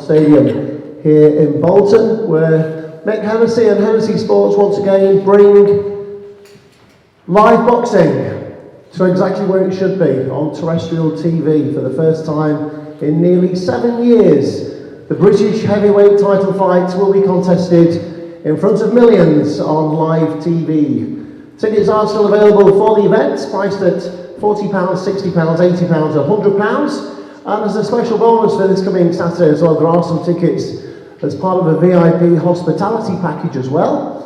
Stadium here in Bolton, where MICK Hennessy and Hennessy Sports once again bring live boxing to exactly where it should be, on terrestrial TV for the first time in nearly 7 years. The British heavyweight title fights will be contested in front of millions on live TV. Tickets are still available for the events, priced at £40, £60, £80, £100. And as a special bonus for this coming Saturday as well, there are some tickets as part of a VIP hospitality package as well,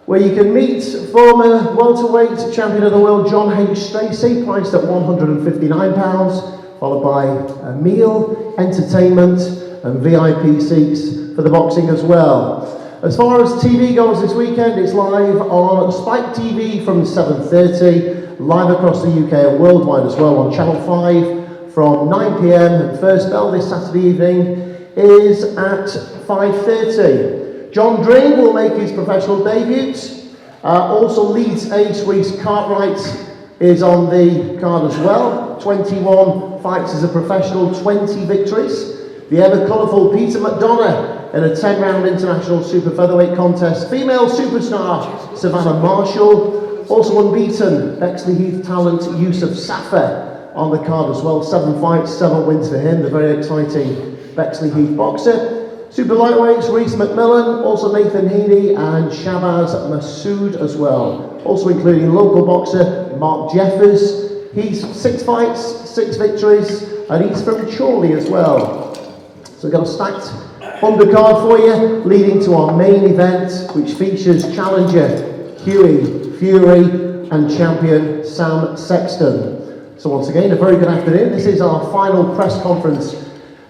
where you can meet former welterweight champion of the world John H. Stacey, priced at £159, followed by a meal, entertainment and VIP seats for the boxing as well. As far as TV goes this weekend, it's live on Spike TV from 7:30, live across the UK and worldwide as well on Channel 5 from 9 PM, and first bell this Saturday evening is at 5:30. John Dring will make his professional debut. Also Leeds ace Reece Cartwright is on the card as well. 21 fights as a professional, 20 victories. The ever colourful Peter McDonough in a 10-round international super featherweight contest. Female superstar Savannah Marshall. Also unbeaten Bexley Heath talent Yusuf Safa on the card as well. 7 fights, 7 wins for him, the very exciting Bexley Heath boxer. Super lightweights, Reece McMillan, also Nathan Heaney and Shabazz Masood as well. Also including local boxer Mark Jeffers. He's 6 fights, 6 victories, and he's from Chorley as well. So we've got a stacked undercard for you, leading to our main event, which features challenger Hughie Fury and champion Sam Sexton. So once again, a very good afternoon. This is our final press conference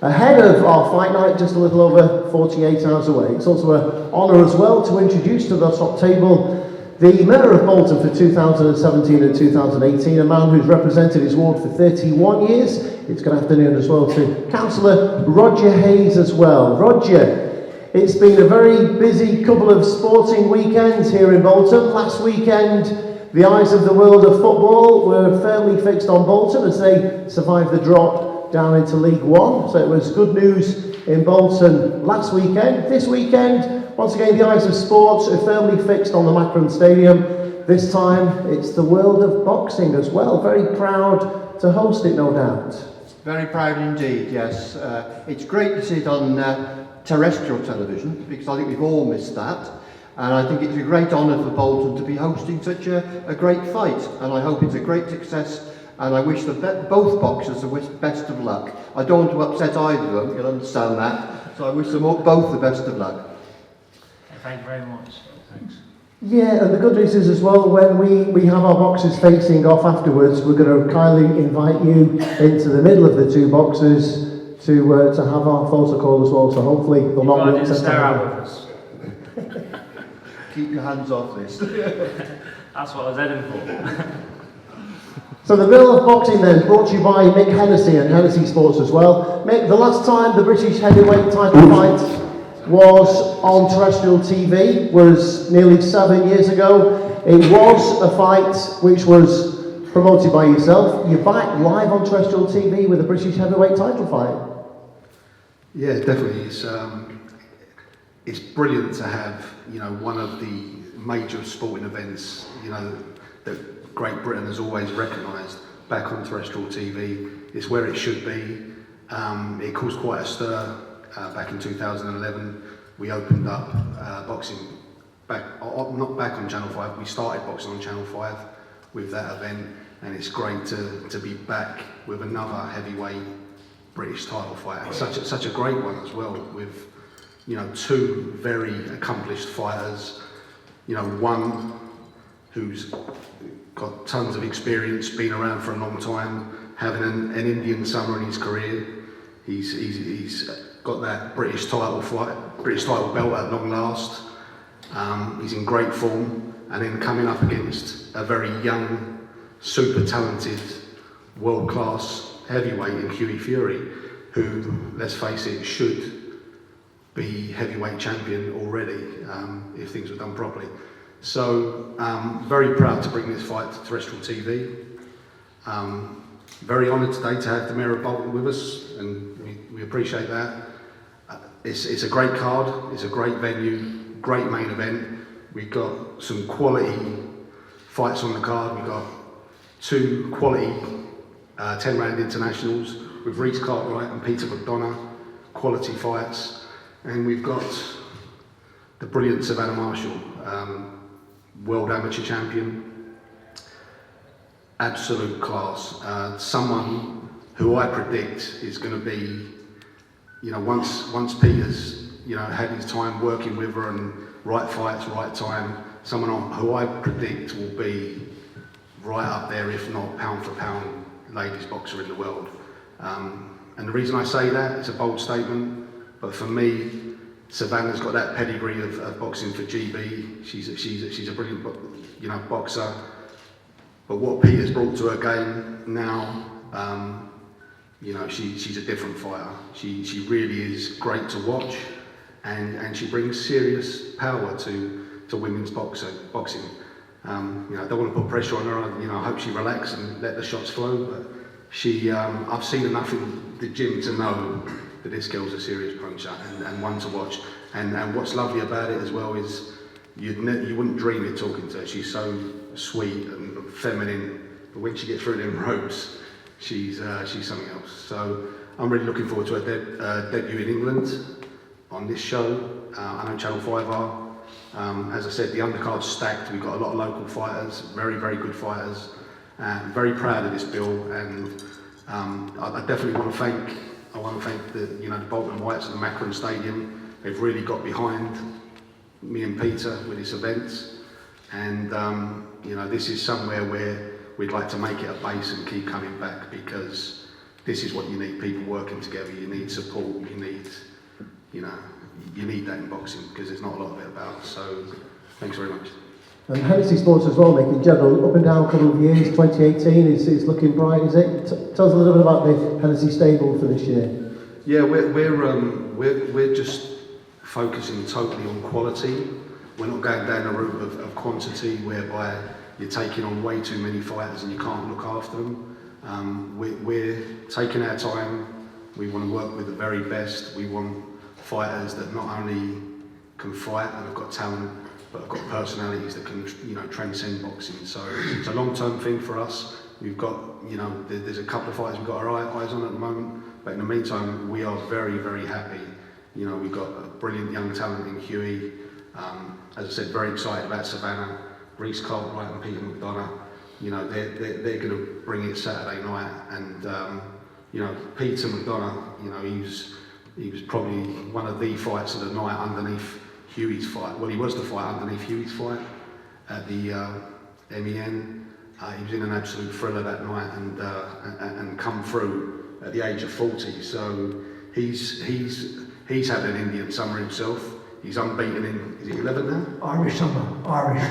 ahead of our fight night, just a little over 48 hours away. It's also an honour as well to introduce to the top table the Mayor of Bolton for 2017 and 2018, a man who's represented his ward for 31 years. It's good afternoon as well to Councillor Roger Hayes as well. Roger, it's been a very busy couple of sporting weekends here in Bolton. Last weekend, the eyes of the world of football were firmly fixed on Bolton as they survived the drop down into League One. So it was good news in Bolton last weekend. This weekend, once again, the eyes of sports are firmly fixed on the Macron Stadium. This time, it's the world of boxing as well. Very proud to host it, no doubt. Very proud indeed, yes. It's great to see it on terrestrial television, because I think we've all missed that. And I think it's a great honour for Bolton to be hosting such a great fight. And I hope it's a great success. And I wish both boxers the best of luck. I don't want to upset either of them, you'll understand that. So I wish them both the best of luck. Thank you very much. Thanks. Yeah, and the good news is as well, when we have our boxers facing off afterwards, we're going to kindly invite you into the middle of the two boxers to have our photo call as well. So hopefully they'll not be upset. Stare out with us. Keep your hands off this. That's what I was heading for. So the middle of boxing then, brought to you by MICK Hennessy and Hennessy Sports as well. Mick, the last time the British heavyweight title fight was on terrestrial TV was nearly 7 years ago. It was a fight which was promoted by yourself. You're back live on terrestrial TV with a British heavyweight title fight. Yeah, definitely. It's brilliant to have, one of the major sporting events, that Great Britain has always recognised back on terrestrial TV. It's where it should be. It caused quite a stir back in 2011. We opened up boxing not back on Channel 5. We started boxing on Channel 5 with that event, and it's great to be back with another heavyweight British title fight. Such a great one as well, with 2 very accomplished fighters. One who's got tons of experience, been around for a long time, having an Indian summer in his career. He's got that British title belt at long last. He's in great form, and then coming up against a very young, super talented, world-class heavyweight in Hughie Fury, who, let's face it, should be heavyweight champion already if things were done properly. So very proud to bring this fight to terrestrial TV. Very honoured today to have the Mayor of Bolton with us, and we appreciate that. it's a great card, it's a great venue, great main event. We've got some quality fights on the card. We've got 2 quality 10-round internationals with Reece Cartwright and Peter McDonough, quality fights. And we've got the brilliant Savannah Marshall, world amateur champion, absolute class. Someone who I predict is going to be, once Peter's, had his time working with her and right fights, right time, someone who I predict will be right up there, if not pound for pound, ladies boxer in the world. And the reason I say that, it's a bold statement, but for me, Savannah's got that pedigree of boxing for GB. She's a brilliant, boxer. But what Peter's brought to her game now, she's a different fighter. She really is great to watch, and she brings serious power to women's boxing. I don't want to put pressure on her. I hope she relaxes and let the shots flow. But I've seen enough in the gym to know that this girl's a serious puncher and one to watch. And what's lovely about it as well is you wouldn't dream it talking to her. She's so sweet and feminine, but when she gets through them ropes, she's something else. So I'm really looking forward to her debut in England on this show. I know Channel 5 are. As I said, the undercard's stacked. We've got a lot of local fighters, very, very good fighters. Very proud of this bill, and I definitely want to thank the Bolton Whites and the Macron Stadium. They've really got behind me and Peter with this event, and this is somewhere where we'd like to make it a base and keep coming back, because this is what you need: people working together. You need support. You need that in boxing, because there's not a lot of it about. So, thanks very much. And Hennessy Sports as well, Mick, in general, up and down a couple of years, 2018 is looking bright, is it? Tell us a little bit about the Hennessy stable for this year. Yeah, we're just focusing totally on quality. We're not going down the route of quantity, whereby you're taking on way too many fighters and you can't look after them. We're taking our time. We want to work with the very best. We want fighters that not only can fight and have got talent, but have got personalities that can, transcend boxing. So it's a long-term thing for us. We've got, there's a couple of fighters we've got our eyes on at the moment, but in the meantime, we are very, very happy. We've got a brilliant young talent in Hughie. As I said, very excited about Savannah, Reece Cartwright and Peter McDonough. They're going to bring it Saturday night, and Peter McDonough, he was probably one of the fights of the night underneath Hughie's fight. Well, he was the fight underneath Hughie's fight at the MEN. He was in an absolute thriller that night and come through at the age of 40. So he's had an Indian summer himself. He's unbeaten in, is it 11 now? Irish summer, Irish.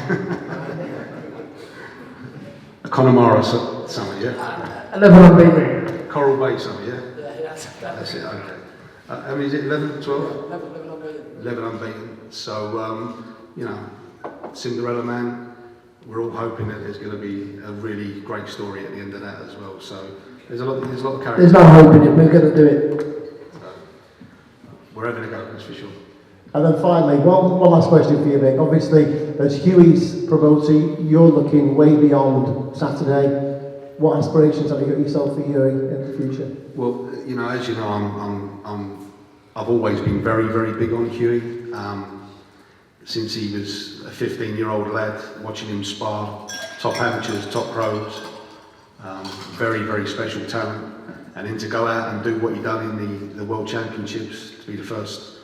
A Connemara summer, yeah? 11 unbeaten. Coral Bay summer, yeah? Yeah, That's it, okay. How many is it, 11, 12? 11 unbeaten. 11 unbeaten. So, Cinderella Man, we're all hoping that there's going to be a really great story at the end of that as well. So there's a lot of characters. There's no hope in it, we're going to do it. So, we're having a go, that's for sure. And then finally, one last question for you, Mick. Obviously, as Hughie's promoter, you're looking way beyond Saturday. What aspirations have you got yourself for Hughie in the future? Well, as you know, I've always been very, very big on Hughie. Since he was a 15-year-old lad, watching him spar top amateurs, top pros, very, very special talent. And then to go out and do what he done in the World Championships, to be the first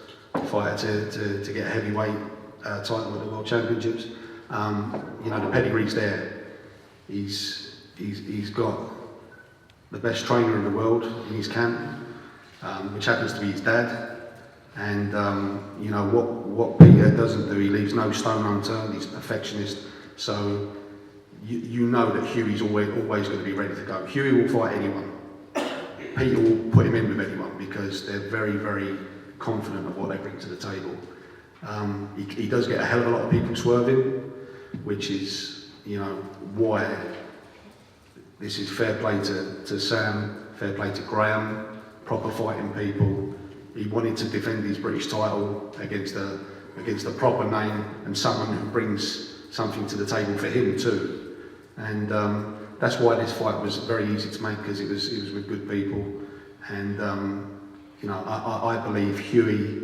fighter to get a heavyweight title at the World Championships, the pedigree's there. He's got the best trainer in the world in his camp, which happens to be his dad. And what Peter doesn't do, he leaves no stone unturned. He's a perfectionist. So you know that Hughie's always going to be ready to go. Hughie will fight anyone. Peter will put him in with anyone, because they're very, very confident of what they bring to the table. He does get a hell of a lot of people swerving, which is why this is fair play to Sam, fair play to Graham, proper fighting people. He wanted to defend his British title against a proper name and someone who brings something to the table for him too. And that's why this fight was very easy to make, because it was with good people. And you know, I believe Hughie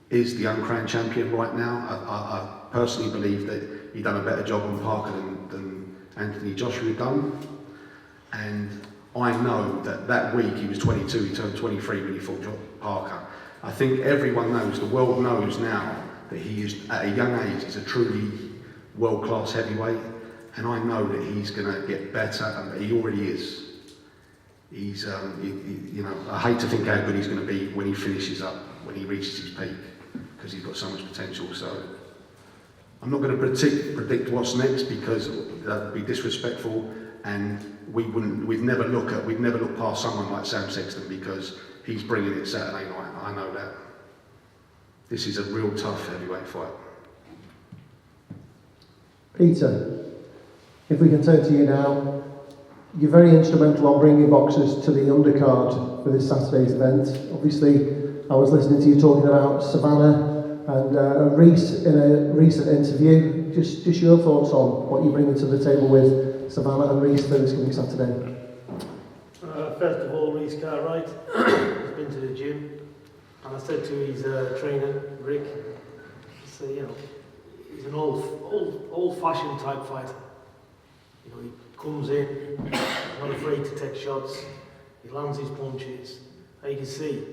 is the uncrowned champion right now. I personally believe that he done a better job on Parker than Anthony Joshua done. And I know that week he was 22, he turned 23 when he fought Parker. I think everyone knows, the world knows now, that he is, at a young age, is a truly world-class heavyweight. And I know that he's going to get better, and he already is. He's, you know, I hate to think how good he's going to be when he finishes up, when he reaches his peak, because he's got so much potential. So I'm not going to predict what's next, because that would be disrespectful, and we'd never look past someone like Sam Sexton, because he's bringing it Saturday night. I know that. This is a real tough heavyweight fight. Peter, If we can turn to you now, you're very instrumental on bringing boxers to the undercard for this Saturday's event. Obviously, I was listening to you talking about Savannah and Reese in a recent interview. Just your thoughts on what you're bringing to the table with Savannah and Reese for this coming Saturday. First of all, Reese Cartwright has been to the gym, and I said to his trainer, Rick, so, you know, he's an old-fashioned type fighter. You know, he comes in, not afraid to take shots, he lands his punches, and you can see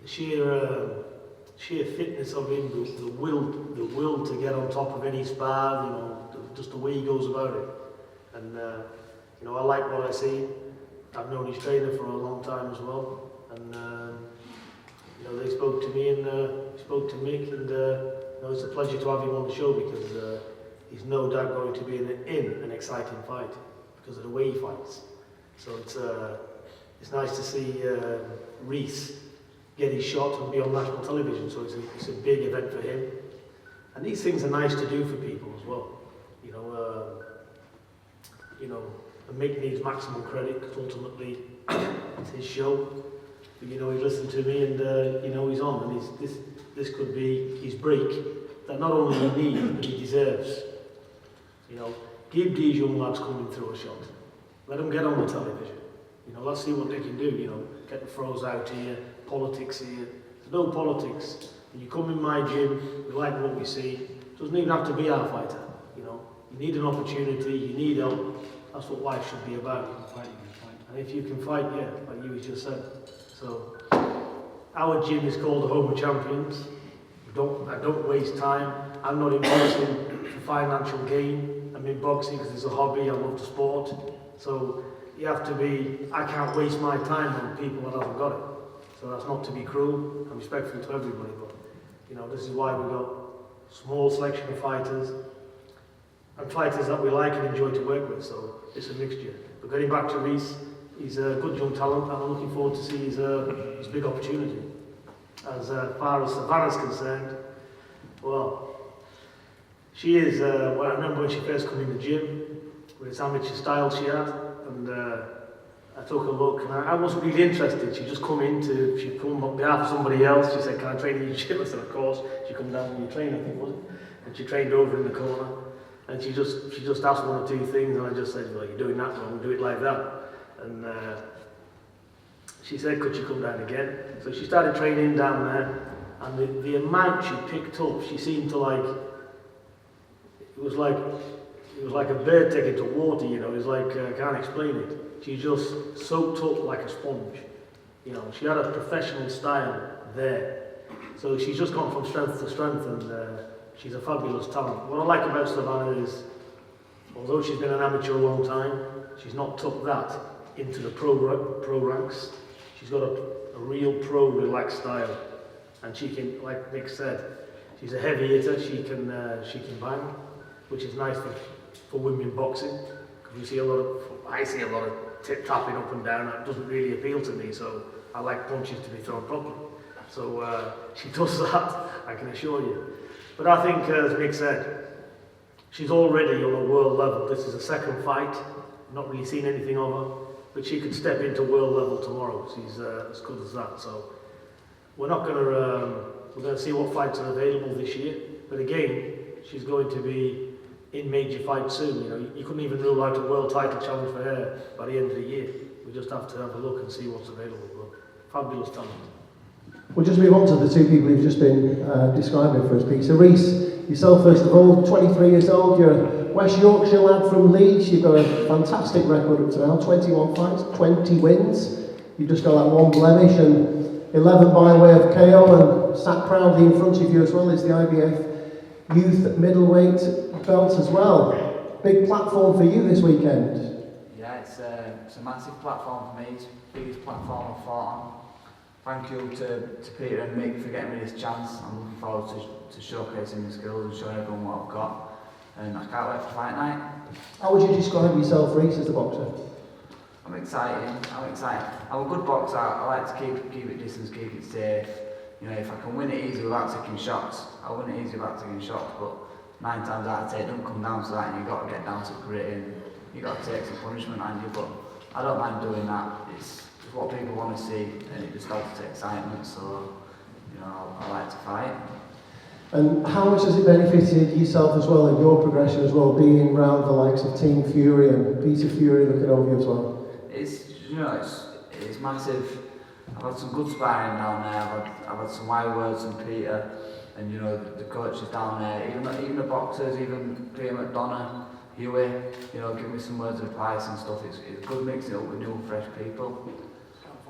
the sheer fitness of him, the will to get on top of any spar, you know, just the way he goes about it. And you know, I like what I see. I've known his trainer for a long time as well, and you know, they spoke to me and spoke to Mick, and you know, it's a pleasure to have him on the show, because he's no doubt going to be in an exciting fight because of the way he fights. So it's nice to see Reese get his shot and be on national television. So it's a big event for him, and these things are nice to do for people as well. You know, and Mick needs maximum credit, because ultimately it's his show. But, you know, he listened to me, and you know, he's on, and this could be his break that not only he needs, but he deserves. You know, give these young lads coming through a shot. Let them get on the television. You know, let's see what they can do. You know, get the throws out here, politics here. There's no politics. When you come in my gym, we like what we see. It doesn't even have to be our fighter. You know, you need an opportunity, you need help. That's what life should be about. And if you can fight, yeah, like you just said. So, our gym is called the Home of Champions. I don't waste time. I'm not in boxing for financial gain. I'm in boxing because it's a hobby. I love the sport. So you have to be. I can't waste my time on people that haven't got it. So that's not to be cruel. I'm respectful to everybody, but you know, this is why we've got small selection of fighters and fighters that we like and enjoy to work with. So it's a mixture. But getting back to Reese, he's a good young talent, and I'm looking forward to see his big opportunity. As far as Savannah's concerned, well, she is, well, I remember when she first came in the gym, with this amateur style she had, and I took a look, and I wasn't really interested. She just she'd come on behalf of somebody else. She said, "Can I train in your gym?" I said, "Of course." She come down and you train, I think, was it? And she trained over in the corner, and she just asked one or two things, and I just said, "Well, you're doing that wrong, do it like that." And she said, "Could you come down again?" So she started training down there, and the amount she picked up, she seemed to like, it was like a bird taken to water, you know. It was like, I can't explain it. She just soaked up like a sponge. You know, she had a professional style there. So she's just gone from strength to strength, and she's a fabulous talent. What I like about Savannah is, although she's been an amateur a long time, she's not took that into the pro ranks. She's got a real pro relaxed style, and she can, like Nick said, she's a heavy hitter. She can bang, which is nice for women in boxing, because I see a lot of tip tapping up and down. That doesn't really appeal to me, so I like punches to be thrown properly. So she does that, I can assure you. But I think, as Nick said, she's already on a world level. This is a second fight. I've not really seen anything of her, but she could step into world level tomorrow. She's as good as that. So we're not going to, we're going to see what fights are available this year. But again, she's going to be in major fights soon. You know, you couldn't even rule out a world title challenge for her by the end of the year. We just have to have a look and see what's available. But fabulous talent. We'll just move on to the two people who've just been describing for us, Peter. Reese, yourself first of all, 23 years old, you're a West Yorkshire lad from Leeds. You've got a fantastic record up to now, 21 fights, 20 wins. You've just got that one blemish, and 11 by way of KO, and sat proudly in front of you as well is the IBF Youth Middleweight belt as well. Big platform for you this weekend. Yeah, it's a massive platform for me. It's the biggest platform I've fought on. Thank you to Peter and Mick for getting me this chance. I'm looking forward to showcasing my skills and showing everyone what I've got. And I can't wait for fight night. How would you describe yourself, Reese, as a boxer? I'm excited. I'm a good boxer. I like to keep it distance, keep it safe. You know, if I can win it easy without taking shots, I'll win it easy without taking shots. But 9 times out of 10, it don't come down to that, and you've got to get down to grit and you've got to take some punishment on you. But I don't mind doing that. It's what people want to see, and it just adds to excitement. So, you know, I like to fight. And how much has it benefited yourself as well in your progression as well, being around the likes of Team Fury and Peter Fury looking over you as well? It's massive. I've had some good sparring down there. I've had some wise words from Peter, and you know the coaches down there, even the boxers, even Peter McDonough, Hughie, you know, give me some words of advice and stuff. It's good mixing it up with new fresh people.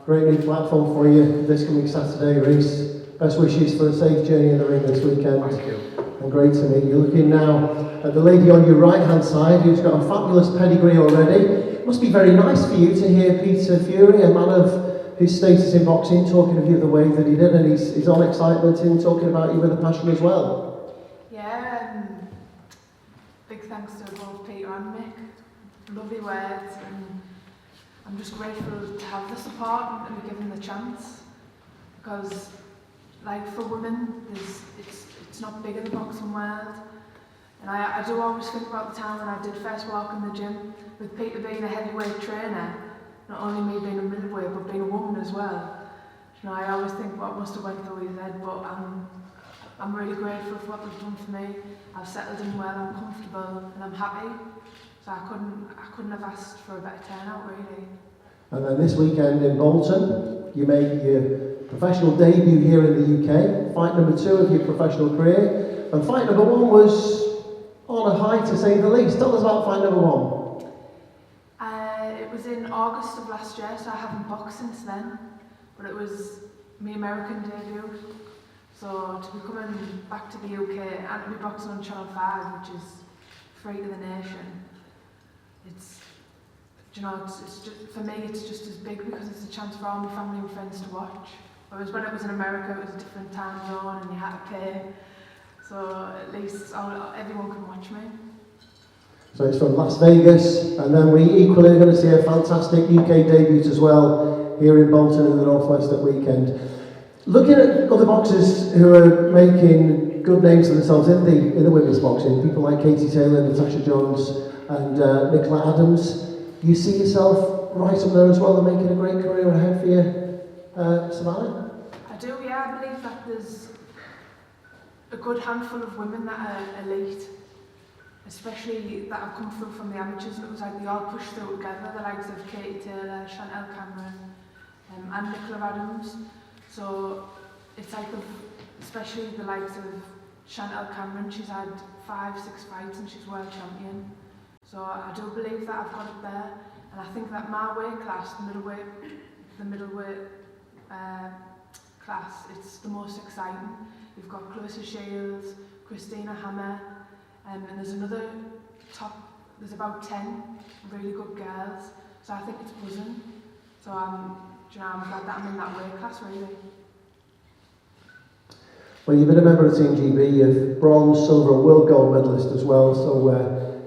Great new platform for you this coming Saturday, Reese. Best wishes for a safe journey in the ring this weekend. Thank you. And great to meet you. Looking now at the lady on your right hand side who's got a fabulous pedigree already. It must be very nice for you to hear Peter Fury, a man of his status in boxing, talking of you the way that he did, and he's on excitement in talking about you with a passion as well. Yeah, big thanks to both Peter and Mick. Lovely words, and I'm just grateful to have the support and to be given the chance, because like for women, it's not big in the boxing world, and I do always think about the time when I did first walk in the gym, with Peter being a heavyweight trainer, not only me being a middleweight but being a woman as well. You know, I always think what must have went through his head, but I'm really grateful for what they've done for me. I've settled in well, I'm comfortable, and I'm happy. So I couldn't have asked for a better turnout, really. And then this weekend in Bolton, you make your professional debut here in the UK, fight number 2 of your professional career, and fight number 1 was on a high to say the least. Tell us about fight number 1. It was in August of last year, so I haven't boxed since then, but it was my American debut. So to be coming back to the UK and to be boxing on Channel 5, which is free to the nation, it's just, for me it's just as big because it's a chance for all my family and friends to watch. Whereas when it was in America, it was a different time zone and you had to pay. So at least everyone can watch me. So it's from Las Vegas, and then we equally are going to see a fantastic UK debut as well here in Bolton in the Northwest at weekend. Looking at other boxers who are making good names for themselves in the women's boxing, people like Katie Taylor, Natasha Jones, and Nicola Adams, you see yourself right up there as well and making a great career ahead for you, Savannah? I do, yeah. I believe that there's a good handful of women that are elite, especially that have come through from the amateurs, and it was like they all pushed through together, the likes of Katie Taylor, Chantel Cameron, and Nicola Adams. So it's like, especially the likes of Chantel Cameron, she's had 5-6 fights and she's world champion. So I do believe that I've got it there, and I think that my weight class, the middleweight class, it's the most exciting. You've got Clarissa Shields, Christina Hammer, and there's there's about 10 really good girls, so I think it's buzzing. So I'm glad that I'm in that weight class, really. Well, you've been a member of Team GB, you're bronze, silver and world gold medalist as well, so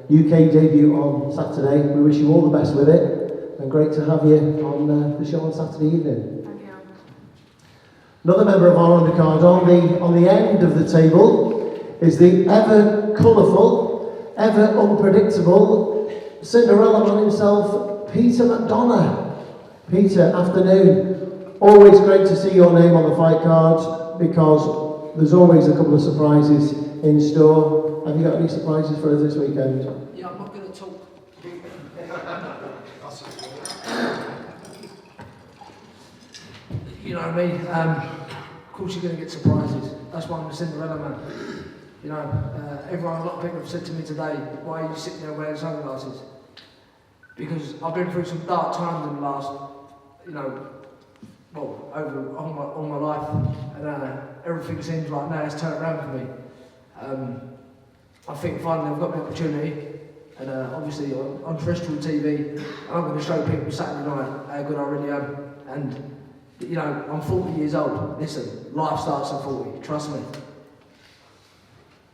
UK debut on Saturday. We wish you all the best with it, and great to have you on the show on Saturday evening. Thank you. Another member of our undercard on the end of the table is the ever colourful, ever unpredictable Cinderella man himself, Peter McDonough. Peter, afternoon. always great to see your name on the fight card because there's always a couple of surprises in store. Have you got any surprises for us this weekend? Yeah, I'm not going to talk. You know me, of course you're going to get surprises. That's why I'm the Cinderella man. You know, a lot of people have said to me today, why are you sitting there wearing sunglasses? Because I've been through some dark times in the last, over all my life, and everything seems like now it's turned around for me. I think finally I've got the opportunity, and obviously on terrestrial TV, I'm going to show people Saturday night how good I really am. And I'm 40 years old. Listen, life starts at 40. Trust me.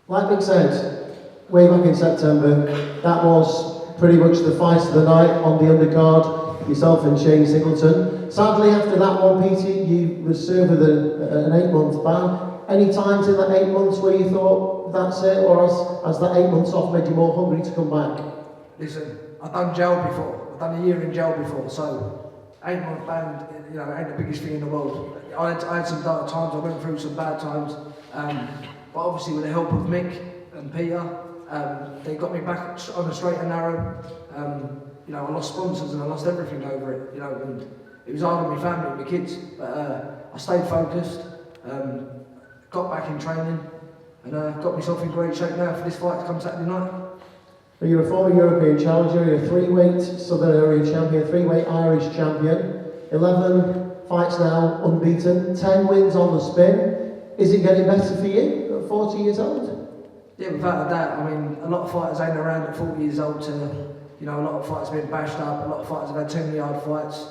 Like Mick said, way back in September, that was pretty much the fight of the night on the undercard, yourself and Shane Singleton. Sadly, after that one, Peter, you were served with an 8-month ban. Any times in that 8 months where you thought, that's it, or has that 8 months off made you more hungry to come back? Listen, I've done jail before. I've done a year in jail before, so 8-month ban, ain't the biggest thing in the world. I had some dark times, I went through some bad times, but obviously with the help of Mick and Peter, they got me back on the straight and narrow. I lost sponsors and I lost everything over it, and it was hard on my family and my kids, but I stayed focused, got back in training, and got myself in great shape now for this fight to come Saturday night. Well, you're a former European challenger, you're a 3-weight Southern Area champion, 3-weight Irish champion, 11 fights now unbeaten, 10 wins on the spin. Is it getting better for you at 40 years old? Yeah, without a doubt. I mean, a lot of fighters ain't around at 40 years old to, a lot of fighters have been bashed up, a lot of fighters have had 10-yard fights.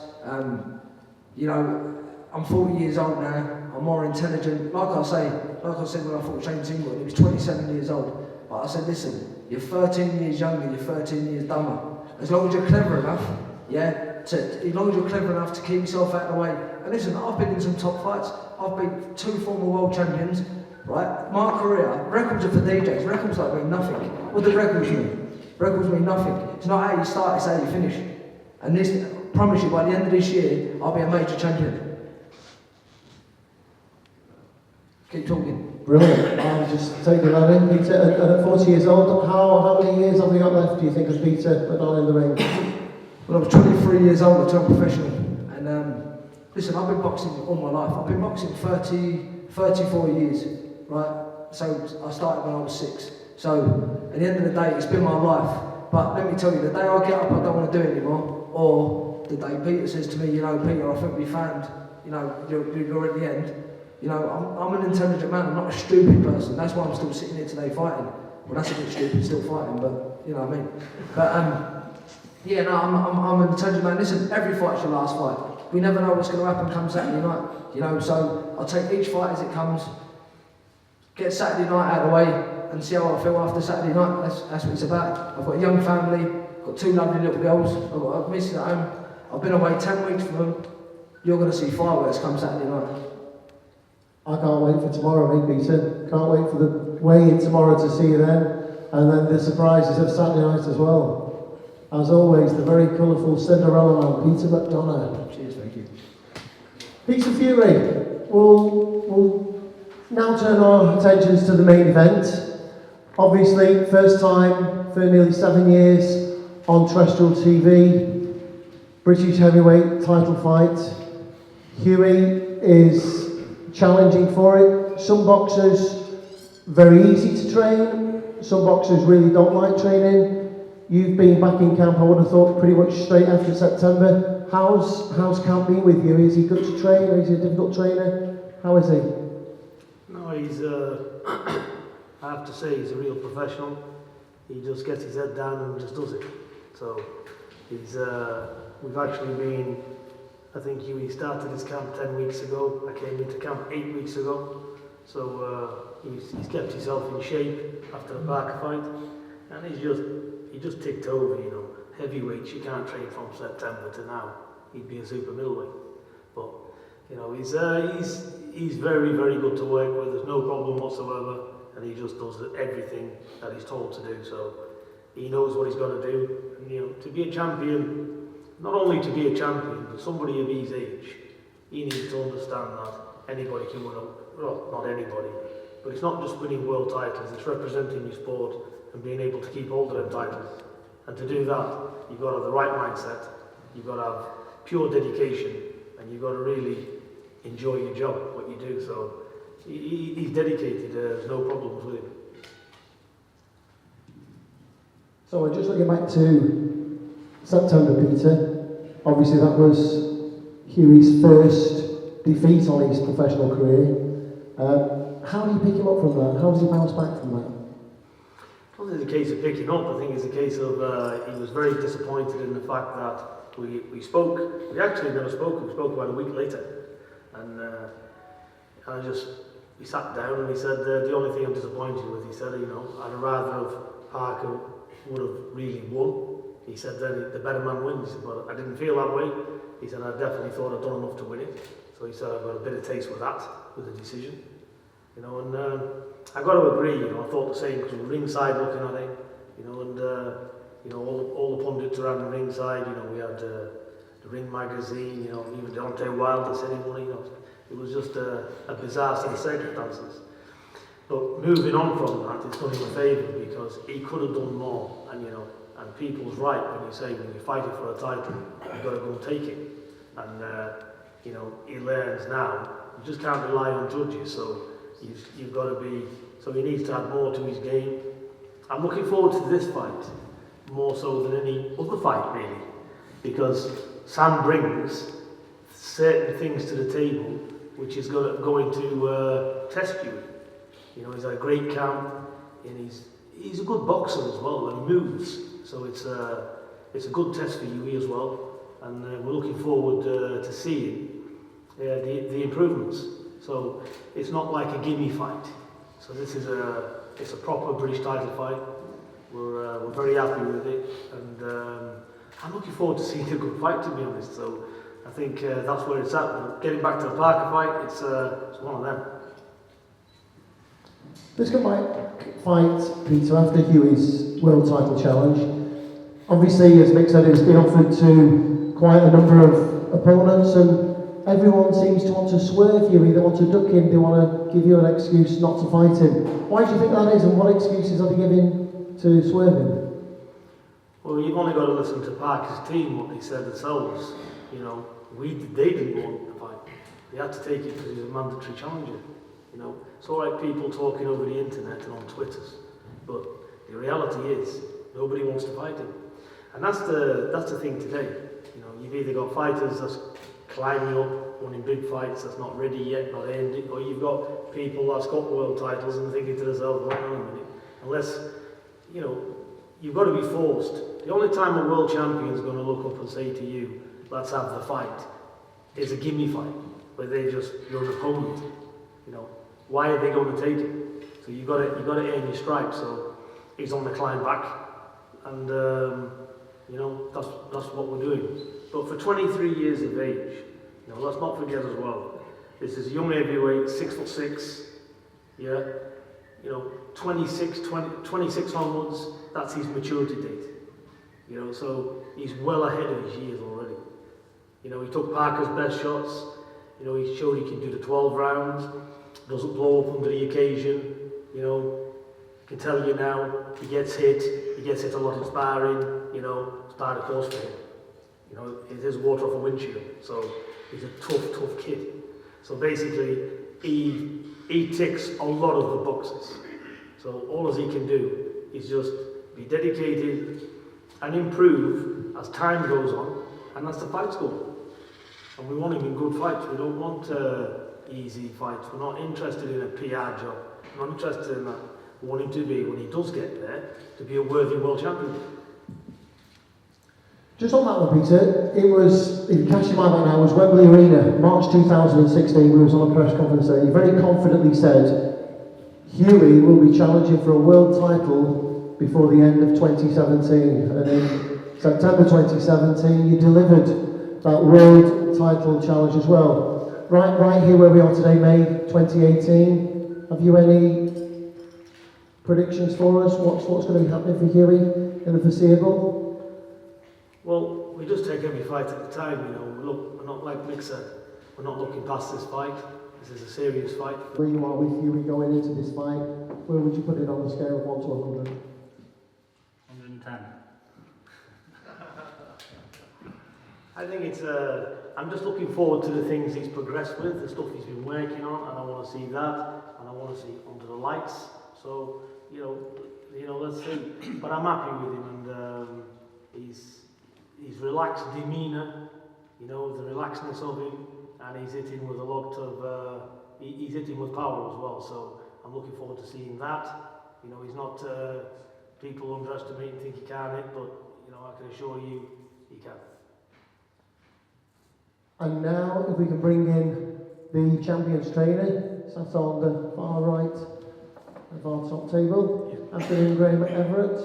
I'm 40 years old now, I'm more intelligent. Like I said when I fought Shane Singleton, he was 27 years old. But I said, listen, you're 13 years younger, you're 13 years dumber. As long as you're clever enough, as long as you're clever enough to keep yourself out of the way. And listen, I've been in some top fights. I've beat 2 former world champions, right? My career, records are for DJs, records like mean nothing. What do records mean? Records mean nothing. It's not how you start, it's how you finish. And this, I promise you, by the end of this year, I'll be a major champion. Keep talking. Brilliant. I'm just taking that in, Peter. And at 40 years old, how many years have we got left, do you think, of Peter McDonald in the ring? Well, I was 23 years old, I turned professional. And listen, I've been boxing all my life. I've been boxing 34 years, right? So I started when I was 6. So at the end of the day, it's been my life. But let me tell you, the day I get up, I don't want to do it anymore. Or the day Peter says to me, Peter, I think we found, you're at the end. I'm an intelligent man, I'm not a stupid person. That's why I'm still sitting here today fighting. Well, that's a bit stupid, still fighting, but you know what I mean. But I'm an intelligent man. Listen, every fight's your last fight. We never know what's going to happen come Saturday night. So I'll take each fight as it comes, get Saturday night out of the way, and see how I feel after Saturday night. That's what it's about. I've got a young family, got 2 lovely little girls, I've got a missus at home. I've been away 10 weeks from them. You're going to see fireworks come Saturday night. I can't wait for tomorrow, Big Peter. Can't wait for the weigh-in tomorrow to see you then. And then the surprises of Saturday night as well. As always, the very colourful Cinderella man, Peter McDonough. Cheers, thank you. Peter Fury, we'll now turn our attentions to the main event. Obviously, first time for nearly 7 years on terrestrial TV. British heavyweight title fight. Hughie is challenging for it. Some boxers, very easy to train. Some boxers really don't like training. You've been back in camp, I would have thought, pretty much straight after September. How's camp been with you? Is he good to train, or is he a difficult trainer? How is he? No, he's, I have to say, he's a real professional. He just gets his head down and just does it. So, we've actually been, I think Hughie started his camp 10 weeks ago. I came into camp 8 weeks ago. So he's kept himself in shape after the Parker fight. And he just ticked over, Heavyweights, you can't train from September to now. He'd be a super middleweight. But, he's very, very good to work with. There's no problem whatsoever. And he just does everything that he's told to do. So he knows what he's got to do. And, to be a champion, not only to be a champion, but somebody of his age, he needs to understand that anybody can win well, not anybody, but it's not just winning world titles, it's representing your sport and being able to keep hold of them titles. And to do that, you've got to have the right mindset, you've got to have pure dedication, and you've got to really enjoy your job, what you do. So he's dedicated, there's no problems with him. So we're just looking back to September, Peter. Obviously that was Hughie's first defeat on his professional career. How do you pick him up from that? How does he bounce back from that? I don't think it's a case of picking up. I think it's a case of he was very disappointed in the fact that we spoke. We actually never spoke. We spoke about a week later, and we sat down and he said the only thing I'm disappointed with. He said, I'd rather have Parker would have really won. He said that the better man wins, but I didn't feel that way. He said I definitely thought I'd done enough to win it. So he said I've got a bit of taste with that, with the decision. And I got to agree, I thought the same because we were ringside looking at it, all the pundits around the ringside, we had the Ring magazine, even Deontay Wilder said he won, it was just a bizarre set of circumstances. But moving on from that, it's done him a favour because he could have done more, and people's right when you say when you're fighting for a title, you've got to go and take it. And he learns now, you just can't rely on judges, so you've got to be, so he needs to add more to his game. I'm looking forward to this fight, more so than any other fight really, because Sam brings certain things to the table which is going to test you. He's had a great camp, and he's a good boxer as well, and he moves, so it's a good test for Hughie as well, and we're looking forward to seeing the improvements. So it's not like a gimme fight. So this is it's a proper British title fight. We're very happy with it, and I'm looking forward to seeing a good fight, to be honest. So I think that's where it's at. But getting back to the Parker fight, it's one of them. Let's go back fight, Peter, after Hughie's world title challenge. Obviously, as Mick said, it's been offered to quite a number of opponents, and everyone seems to want to swerve Hughie, they want to duck him, they want to give you an excuse not to fight him. Why do you think that is, and what excuses are they giving to swerve him? Well, you've only got to listen to Parker's team, what they said themselves. They didn't want the fight. They had to take it because he's a mandatory challenger. It's all right people talking over the internet and on Twitters, but the reality is nobody wants to fight him. And that's the thing today. You've either got fighters that's climbing up, winning big fights that's not ready yet, not earned it, or you've got people that's got world titles and thinking to themselves, well, hang on a minute, unless, you've got to be forced. The only time a world champion is going to look up and say to you, let's have the fight, is a gimme fight, where you're an opponent. Why are they going to take it? So you've got to earn your stripes. So he's on the climb back, and that's what we're doing. But for 23 years of age, let's not forget as well, this is a young heavyweight, 6'6", 26 onwards, that's his maturity date. So he's well ahead of his years already. He took Parker's best shots, he showed he can do the 12 rounds, doesn't blow up under the occasion, can tell you now, he gets hit a lot in sparring, it's part of course for him. It is water off a windshield, so he's a tough kid. So basically, he ticks a lot of the boxes. So all as he can do is just be dedicated and improve as time goes on, and that's the fight score. And we want him in good fights. We don't want easy fights. We're not interested in a PR job. We're not interested in that. We want him to be, when he does get there, to be a worthy world champion. Just on that one, Peter, if you catch your mind right now, it was Wembley Arena, March 2016, we was on a press conference there. You very confidently said, Hughie will be challenging for a world title before the end of 2017. And in September 2017, you delivered that world title challenge as well. Right here where we are today, May 2018, have you any predictions for us? What's going to be happening for Hughie in the foreseeable? Well, we just take every fight at a time, Look, we're not like Mick said. we're not looking past this fight. This is a serious fight. Where you are with Hughie going into this fight, where would you put it on a scale of 1 to 100? 110. I think it's I'm just looking forward to the things he's progressed with, the stuff he's been working on, and I want to see that, and I want to see under the lights. So, you know, let's see. But I'm happy with him, and he's relaxed demeanour, you know, the relaxedness of him, and he's hitting with a lot of, he's hitting with power as well. So I'm looking forward to seeing that. You know, he's not, people underestimate and think he can't hit, but, you know, I can assure you he can. And now, if we can bring in the champions trainer, sat on the far right of our top table, afternoon, Graham Everett.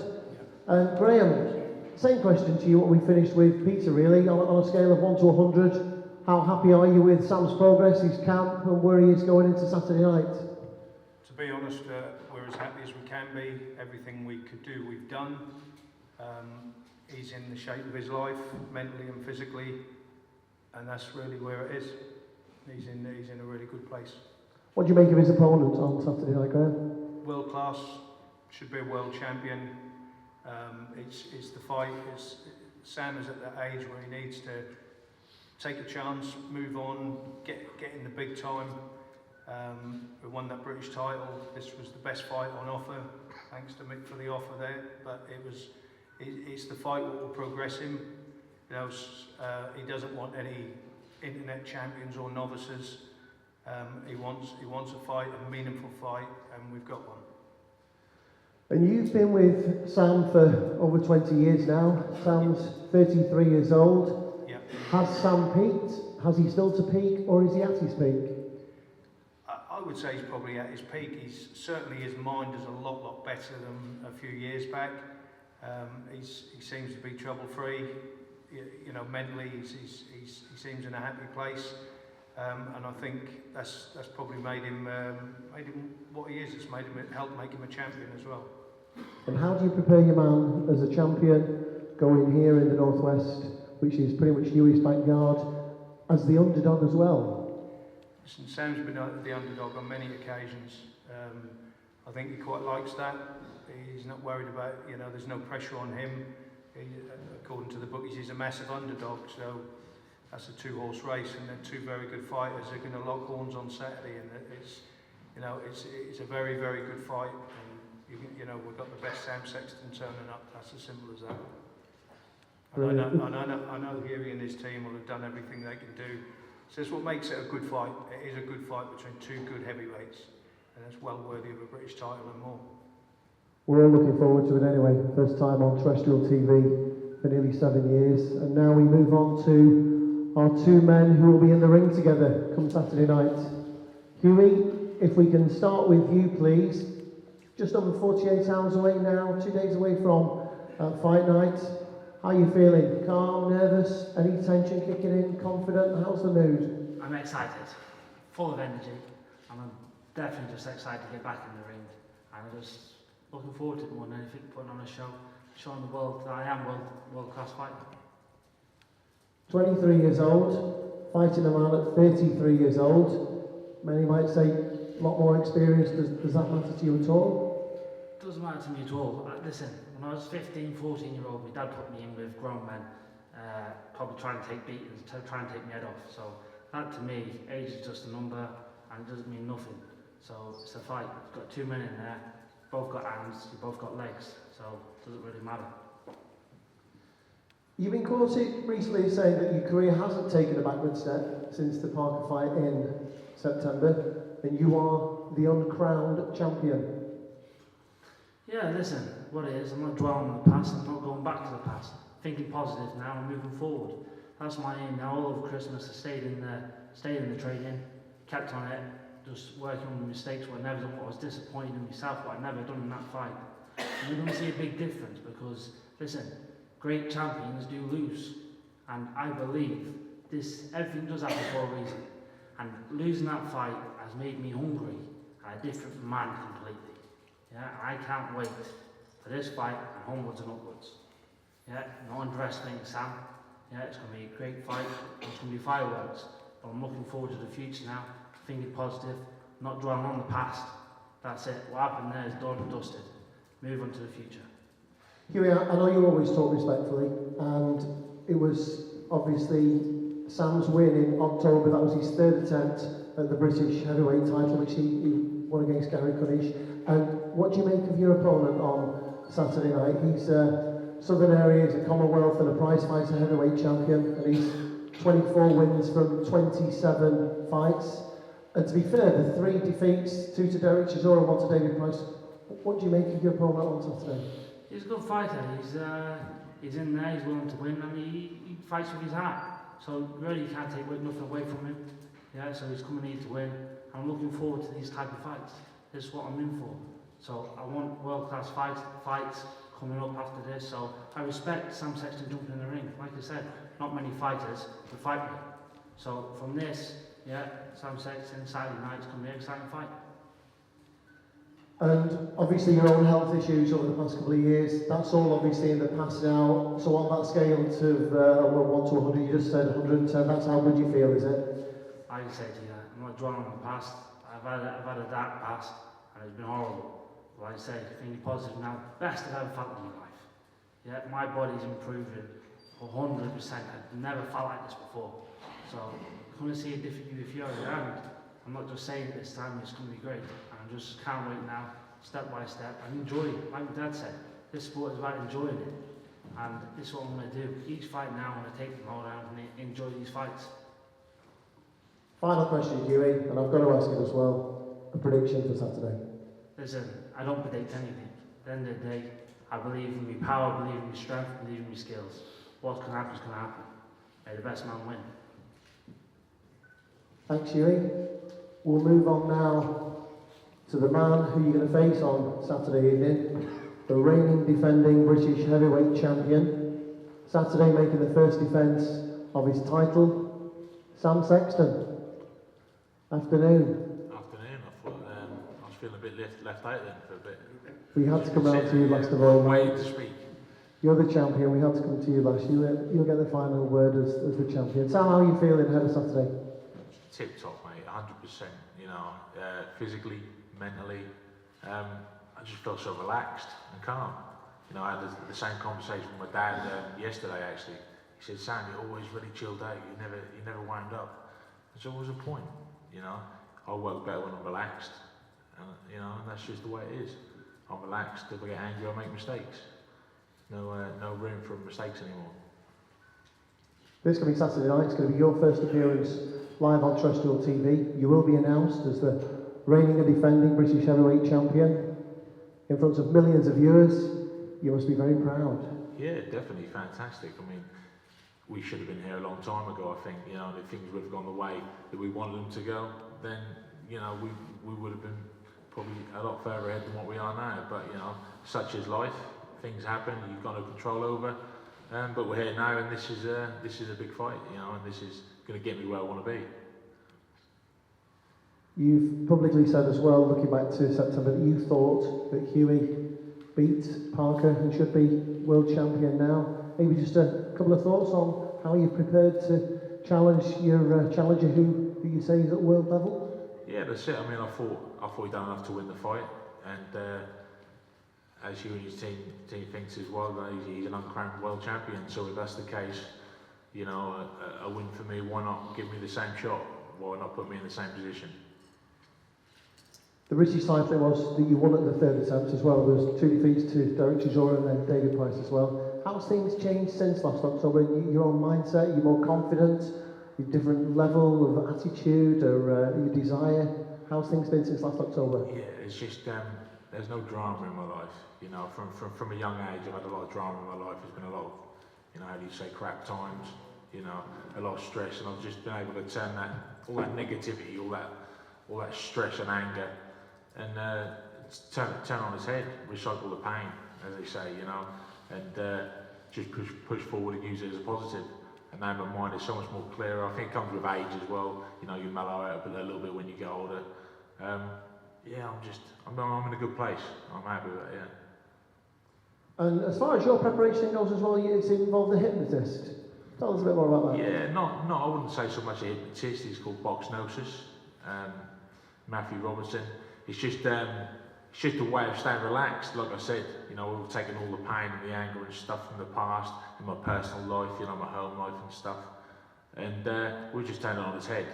And Graham, same question to you, what we finished with Peter really, on a scale of 1 to 100, how happy are you with Sam's progress, his camp, and where he is going into Saturday night? To be honest, we're as happy as we can be. Everything we could do, we've done. He's in the shape of his life, mentally and physically. And that's really where it is. He's in a really good place. What do you make of his opponent on Saturday night, Graham? World class, should be a world champion. It's the fight. Sam is at that age where he needs to take a chance, move on, get in the big time. We won that British title. This was the best fight on offer. Thanks to Mick for the offer there. But it's the fight that will progress him. You know, he doesn't want any internet champions or novices. He wants a fight, a meaningful fight, and we've got one. And you've been with Sam for over 20 years now. Sam's 33 years old. Yeah. Has Sam peaked? Has he still to peak, or is he at his peak? I would say he's probably at his peak. Certainly his mind is a lot better than a few years back. He seems to be trouble-free. You know, mentally he seems in a happy place, and I think that's probably made him what he is. It's helped make him a champion as well. And how do you prepare your man as a champion, going here in the Northwest, which is pretty much Hughie's backyard, as the underdog as well? Listen, Sam's been the underdog on many occasions. I think he quite likes that. He's not worried about, you know, there's no pressure on him. According to the bookies, he's a massive underdog, so that's a 2-horse race, and they're 2 very good fighters. They're going to lock horns on Saturday, and it's a very good fight. And you know, we've got the best Sam Sexton turning up. That's as simple as that. And I know Hughie and his team will have done everything they can do. So that's what makes it a good fight. It is a good fight between 2 good heavyweights, and it's well worthy of a British title and more. We're all looking forward to it anyway. First time on terrestrial TV for nearly 7 years. And now we move on to our 2 men who will be in the ring together come Saturday night. Hughie, if we can start with you, please. Just over 48 hours away now, 2 days away from fight night. How are you feeling? Calm, nervous, any tension kicking in, confident? How's the mood? I'm excited, full of energy, and I'm definitely just excited to get back in the ring. I'm just looking forward to it more than anything, putting on a show, showing the world that I am world-class fighter. 23 years old, fighting a man at 33 years old. Many might say a lot more experience. Does that matter to you at all? Doesn't matter to me at all. Listen, when I was 15, 14-year-old, my dad put me in with grown men, probably trying to take beatings, trying to take my head off. So that to me, age is just a number, and it doesn't mean nothing. So it's a fight. You've got 2 men in there. Both got hands, you both got legs, so it doesn't really matter. You've been quoted recently saying that your career hasn't taken a backward step since the Parker fight in September, and you are the uncrowned champion. Yeah, listen, what it is, I'm not dwelling on the past, I'm not going back to the past. Thinking positive now and moving forward. That's my aim now. All over Christmas I stayed in the training, kept on it, just working on the mistakes, what I never done, what I was disappointed in myself, what I'd never done in that fight. And you're going to see a big difference because, listen, great champions do lose. And I believe everything does happen for a reason. And losing that fight has made me hungry and a different man completely. Yeah, I can't wait for this fight and onwards and upwards. Yeah, not underestimating Sam. Yeah, it's going to be a great fight. It's going to be fireworks. But I'm looking forward to the future now, thinking positive, not dwelling on the past. That's it. What happened there is done and dusted. Move on to the future. Hughie, I know you always talk respectfully, and it was obviously Sam's win in October. That was his third attempt at the British heavyweight title, which he won against Gary Cunish. And what do you make of your opponent on Saturday night? He's Southern Area, he's a Commonwealth and a prize fighter heavyweight champion, and he's 24 wins from 27 fights. And to be fair, the 3 defeats, 2 to Derek Chisora and 1 to David Price. What do you make of your opponent on Saturday? He's a good fighter. He's in there, he's willing to win, and he fights with his heart. So really you can't take nothing away from him. Yeah, so he's coming here to win. I'm looking forward to these type of fights. This is what I'm in for. So I want world-class fights coming up after this. So I respect Sam Sexton jumping in the ring. Like I said, not many fighters will fight me. So from this, yeah, Sam Sexton, Saturday night, it's going to be an exciting fight. And obviously your own health issues over the past couple of years, that's all obviously in the past now. So on that scale of 1 to 100, you just said 110, that's how good you feel, is it? Like I said, yeah, I'm not dwelling on the past. I've had a dark past, and it's been horrible. But like I said, thinking positive now, best I've ever felt in my life. Yeah, my body's improving 100%. I've never felt like this before. So I'm going to see a different you if you're around. I'm not just saying it this time, it's going to be great. And I just can't wait now, step by step, and enjoy it. Like my dad said, this sport is about enjoying it. And this is what I'm going to do. Each fight now, I'm going to take them all around and enjoy these fights. Final question, Hughie, and I've got to ask it as well. A prediction for Saturday? Listen, I don't predict anything. At the end of the day, I believe in my power, I believe in my strength, I believe in my skills. What can happen is going to happen. May the best man win. Thanks, Hughie. We'll move on now to the man who you're going to face on Saturday evening, the reigning defending British heavyweight champion. Saturday making the first defence of his title, Sam Sexton. Afternoon. Afternoon. I thought I was feeling a bit left out then for a bit. We had to come round to you last of all. Way to speak. You're the champion, we had to come to you last. You'll get the final word as the champion. Sam, how are you feeling ahead of Saturday? Tip top, mate. 100%. You know, physically, mentally. I just felt so relaxed and calm. You know, I had the same conversation with my dad yesterday. Actually, he said, "Sam, you're always really chilled out. You never wound up." There's always a point. You know, I work better when I'm relaxed, and you know, and that's just the way it is. I'm relaxed. If I get angry, I make mistakes. No room for mistakes anymore. This coming Saturday night, it's going to be your first appearance live on terrestrial TV. You will be announced as the reigning and defending British heavyweight champion in front of millions of viewers. You must be very proud. Yeah, definitely fantastic. I mean, we should have been here a long time ago, I think, you know, and if things would have gone the way that we wanted them to go, then, you know, we would have been probably a lot further ahead than what we are now. But, you know, such is life. Things happen, you've got no control over. But we're here now, and this is a big fight, you know, and this is going to get me where I want to be. You've publicly said as well, looking back to September, that you thought that Hughie beat Parker and should be world champion now. Maybe just a couple of thoughts on how you've prepared to challenge your challenger who you say is at world level? Yeah, that's it. I mean, I thought he'd done enough to win the fight, and as you and his team thinks as well, he's an uncrowned world champion. So if that's the case, you know, a win for me. Why not give me the same shot? Why not put me in the same position? The British side thing was that you won at the third attempt as well. There was 2 defeats to Derek Chisora and then David Price as well. How's things changed since last October? Your own mindset, you're more confident, your different level of attitude or your desire? How's things been since last October? Yeah, it's just there's no drama in my life. You know, from a young age, I've had a lot of drama in my life. There's been a lot of, you know, how do you say, crap times. You know, a lot of stress, and I've just been able to turn all that negativity, all that stress and anger, and turn on its head, recycle the pain, as they say, you know, and just push forward and use it as a positive. And now my mind is so much more clearer. I think it comes with age as well. You know, you mellow out a little bit when you get older. Yeah, I'm in a good place. I'm happy with that. Yeah. And as far as your preparation goes as well, it's involved a hypnotist. Tell us a bit more about that. Yeah, I wouldn't say so much a hypnotist. He's called BoxNosis. Matthew Robertson. It's just a way of staying relaxed. Like I said, you know, we've taken all the pain and the anger and stuff from the past in my personal life, you know, my home life and stuff, and we just turn it on its head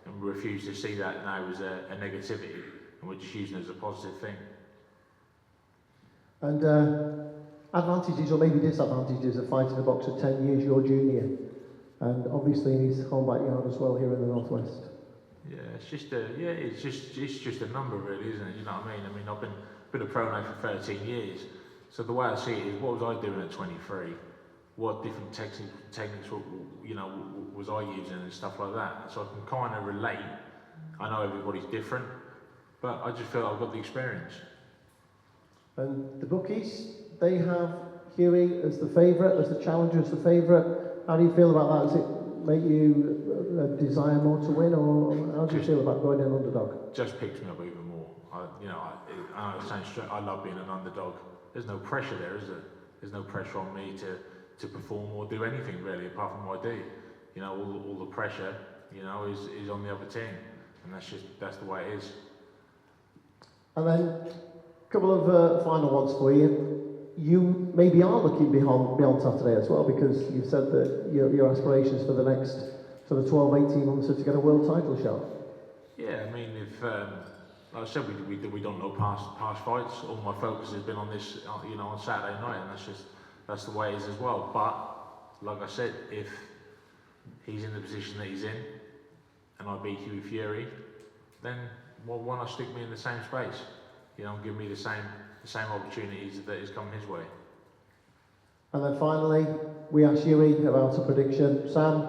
and we refuse to see that now as a negativity, and we're just using it as a positive thing. And advantages or maybe disadvantages of fighting a boxer 10 years your junior, and obviously in his home backyard as well here in the Northwest. Yeah, it's just a number really, isn't it? You know what I mean? I mean, I've been a pro now for 13 years. So the way I see it is, what was I doing at 23? What different techniques was I using and stuff like that? So I can kind of relate. I know everybody's different, but I just feel I've got the experience. And the bookies, they have Hughie as the favourite, as the challenger as the favourite. How do you feel about that? Does it make you desire more to win, or how do you feel about going in underdog? Just picks me up even more. I love being an underdog. There's no pressure there, is there? There's no pressure on me to perform or do anything really, apart from what I do. You know, all the pressure, you know, is on the other team, and that's the way it is. And then a couple of final ones for you. You maybe are looking beyond Saturday as well, because you've said that your aspirations for the next sort of 12, 18 months are to get a world title shot. Yeah, I mean, if like I said, we don't know past fights. All my focus has been on this, you know, on Saturday night, and that's the way it is as well. But like I said, if he's in the position that he's in, and I beat Hughie Fury, then why not stick me in the same space? You know, give me the same opportunities that is coming his way. And then finally, we asked Hughie about a prediction. Sam,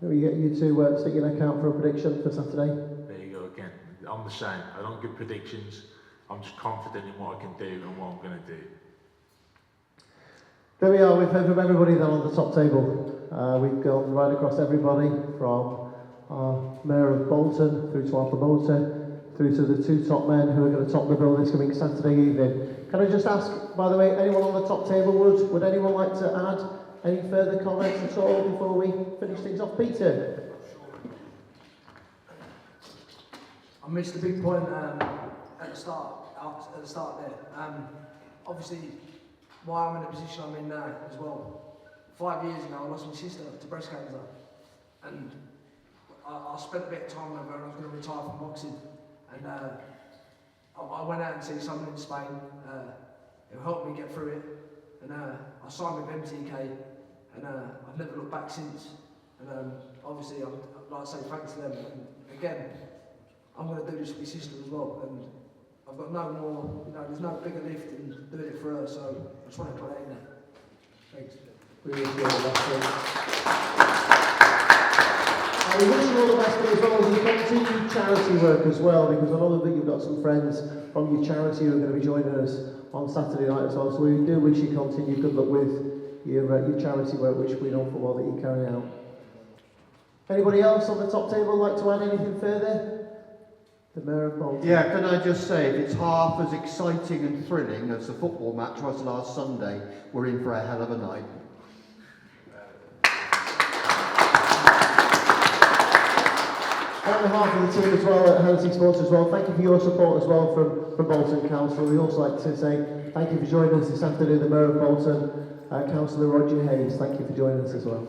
we get you to stick your neck out for a prediction for Saturday. There you go again. I'm the same. I don't give predictions. I'm just confident in what I can do and what I'm going to do. There we are. We've heard from everybody then on the top table. We've gone right across everybody, from our Mayor of Bolton through to our promoter, through to the two top men who are going to top the bill this coming Saturday evening. Can I just ask, by the way, anyone on the top table, would anyone like to add any further comments at all before we finish things off? Peter? I missed a big point at the start there. Obviously, why I'm in the position I'm in now as well. 5 years ago, I lost my sister to breast cancer, and I spent a bit of time with her, and I was going to retire from boxing. And I went out and see someone in Spain who helped me get through it, and I signed with MTK, and I've never looked back since. And obviously, I'd like to say thanks to them. And again, I'm going to do this for my sister as well, and I've got no more, you know, there's no bigger lift than doing it for her, so I just want to put that in there. Thanks. We wish you all the best. And we wish you all the best, as well as you continue charity work as well, because I know that you've got some friends from your charity who are going to be joining us on Saturday night as well, so we do wish you continued good luck with your charity work, which we know for well that you carry out. Anybody else on the top table like to add anything further? The Mayor of Bolton. Yeah, can I just say, if it's half as exciting and thrilling as the football match was last Sunday, we're in for a hell of a night. On behalf of the team as well at Hennessy Sports as well, thank you for your support as well from Bolton Council. We'd also like to say thank you for joining us this afternoon, the Mayor of Bolton, Councillor Roger Hayes. Thank you for joining us as well.